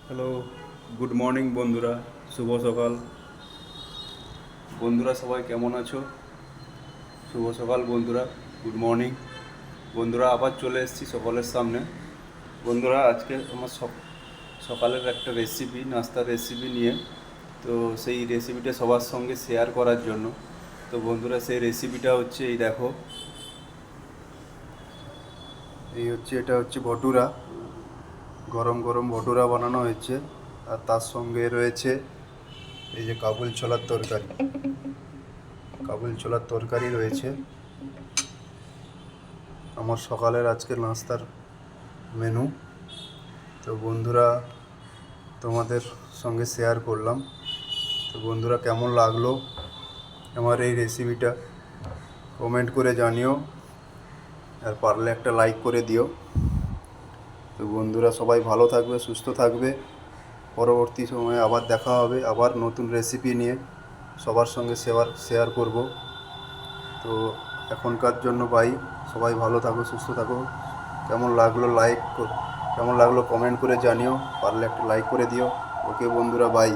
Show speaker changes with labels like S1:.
S1: Hello, good morning বন্ধুরা, শুভ সকাল। বন্ধুরা সবাই কেমন আছো? শুভ সকাল বন্ধুরা, গুড মর্নিং। বন্ধুরা আবার চলে এসেছি সকলের সামনে। বন্ধুরা আজকে আমার সকালের একটা রেসিপি, নাস্তার রেসিপি নিয়ে, তো সেই রেসিপিটা সবার সঙ্গে শেয়ার করার জন্য। তো বন্ধুরা সেই রেসিপিটা হচ্ছে এই দেখো, এটা হচ্ছে ভটুরা। গরম গরম ভটুরা বানানো হয়েছে, আর তার সঙ্গে রয়েছে এই যে কাবুল ছোলার তরকারি রয়েছে। আমার সকালের আজকের নাস্তার মেনু। তো বন্ধুরা তোমাদের সঙ্গে শেয়ার করলাম। তো বন্ধুরা কেমন লাগলো আমার এই রেসিপিটা কমেন্ট করে জানিও, আর পারলে একটা লাইক করে দিও। তো বন্ধুরা সবাই ভালো থাকবে, সুস্থ থাকবে। পরবর্তী সময়ে আবার দেখা হবে, আবার নতুন রেসিপি নিয়ে সবার সঙ্গে শেয়ার করব। তো এখনকার জন্য বাই। সবাই ভালো থাকো, সুস্থ থাকো। কেমন লাগলো কমেন্ট করে জানিও, পারলে একটা লাইক করে দিও। ওকে বন্ধুরা, বাই।